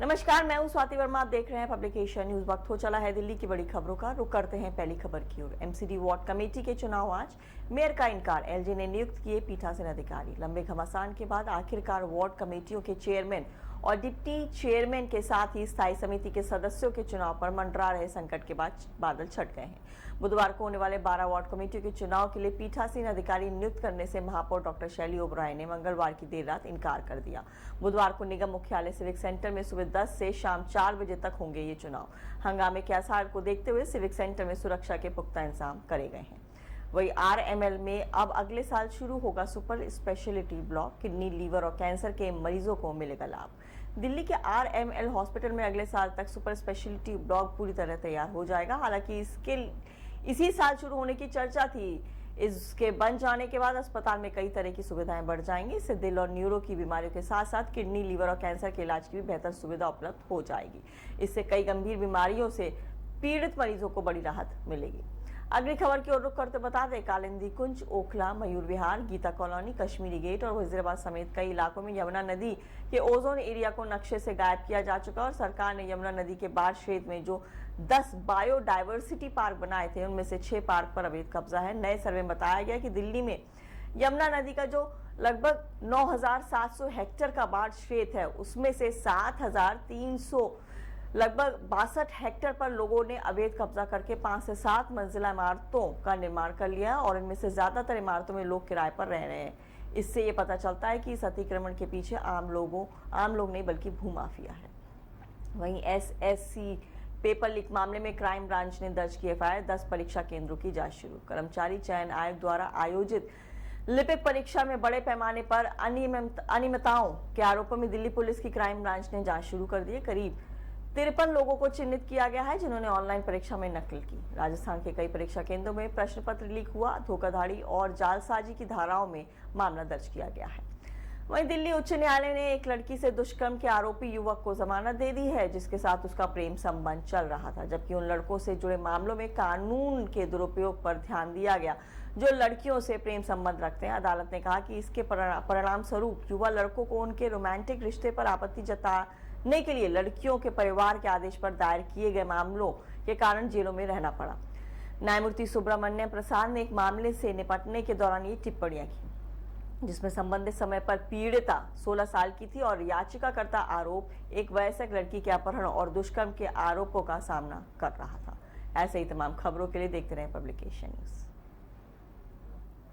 नमस्कार, मैं हूं स्वाति वर्मा। आप देख रहे हैं पब्लिकेशन न्यूज। वक्त हो चला है दिल्ली की बड़ी खबरों का। रुक करते हैं पहली खबर की ओर। एमसीडी वार्ड कमेटी के चुनाव आज, मेयर का इनकार, एलजी ने नियुक्त किए पीठासीन अधिकारी। लंबे घमासान के बाद आखिरकार वार्ड कमेटियों के चेयरमैन और डिप्टी चेयरमैन के साथ ही स्थायी समिति के सदस्यों के चुनाव पर मंडरा रहे संकट के बाद बादल छट गए हैं। बुधवार को होने वाले 12 वार्ड कमेटियों के चुनाव के लिए पीठासीन अधिकारी नियुक्त करने से महापौर डॉक्टर शैली ओबराय ने मंगलवार की देर रात इनकार कर दिया। बुधवार को निगम मुख्यालय सिविक सेंटर में सुबह 10 से शाम 4 बजे तक होंगे ये चुनाव। हंगामे के आसार को देखते हुए सिविक सेंटर में सुरक्षा के पुख्ता इंतजाम करे गए हैं। वही आरएमएल में अब अगले साल शुरू होगा super speciality block. Kidney, liver और कैंसर के मरीजों को मिलेगा लाभ। दिल्ली के आरएमएल हॉस्पिटल में अगले साल तक सुपर स्पेशलिटी ब्लॉक पूरी तरह तैयार हो जाएगा। हालांकि इसी साल शुरू होने की चर्चा थी। इसके बन जाने के बाद अस्पताल में कई तरह की सुविधाएं बढ़ जाएंगी। इससे दिल और न्यूरो की बीमारियों के साथ साथ किडनी, लीवर और कैंसर के इलाज की भी बेहतर सुविधा उपलब्ध हो जाएगी। इससे कई गंभीर बीमारियों से पीड़ित मरीजों को बड़ी राहत मिलेगी। अगली खबर की ओर रुख करते बता दें, कालिंदी कुंज, ओखला, मयूर विहार, गीता कॉलोनी, कश्मीरी गेट और वजीराबाद समेत कई इलाकों में यमुना नदी के ओजोन एरिया को नक्शे से गायब किया जा चुका है और सरकार ने यमुना नदी के बाढ़ क्षेत्र में जो 10 बायोडायवर्सिटी पार्क बनाए थे, उनमें से 6 पार्क पर अवैध कब्जा है। नए सर्वे में बताया गया कि दिल्ली में यमुना नदी का जो लगभग 9,700 हेक्टेयर का बाढ़ क्षेत्र है, उसमें से 7,300 लगभग 62 हेक्टेयर पर लोगों ने अवैध कब्जा करके 5 से 7 मंजिला इमारतों का निर्माण कर लिया और इनमें से ज्यादातर इमारतों में लोग किराए पर रह रहे हैं। इससे ये पता चलता है कि इस अतिक्रमण के पीछे आम लोग नहीं बल्कि भूमाफिया है। वहीं एसएससी पेपर लीक मामले में क्राइम ब्रांच ने दर्ज की एफआईआर। 10 परीक्षा केंद्रों की जांच शुरू। कर्मचारी चयन आयोग द्वारा आयोजित लिपिक परीक्षा में बड़े पैमाने पर अनियमितताओं के आरोपों में दिल्ली पुलिस की क्राइम ब्रांच ने जांच शुरू कर दी है। करीब 53 लोगों को चिन्हित किया गया है जिन्होंने ऑनलाइन परीक्षा में नकल की। राजस्थान के कई परीक्षा केंद्रों में प्रश्न पत्र लीक हुआ। धोखाधड़ी और जालसाजी की धाराओं में मामला दर्ज किया गया है। वहीं दिल्ली उच्च न्यायालय ने एक लड़की से दुष्कर्म के आरोपी युवक को जमानत दे दी है, जिसके साथ उसका प्रेम संबंध चल रहा था। जबकि उन लड़कों से जुड़े मामलों में कानून के दुरुपयोग पर ध्यान दिया गया जो लड़कियों से प्रेम संबंध रखते हैं। अदालत ने कहा कि इसके परिणाम स्वरूप युवा लड़कों को उनके रोमांटिक रिश्ते पर आपत्ति जताने के लिए लड़कियों के परिवार के आदेश पर दायर किए गए मामलों के कारण जेलों में रहना पड़ा। न्यायमूर्ति सुब्रमण्यम प्रसाद ने एक मामले से निपटने के दौरान ये टिप्पणियां की, जिसमें संबंधित समय पर पीड़िता 16 साल की थी और याचिकाकर्ता आरोप एक वयस्क लड़की के अपहरण और दुष्कर्म के आरोपों का सामना कर रहा था। ऐसे ही तमाम खबरों के लिए देखते रहें पब्लिकेशन न्यूज।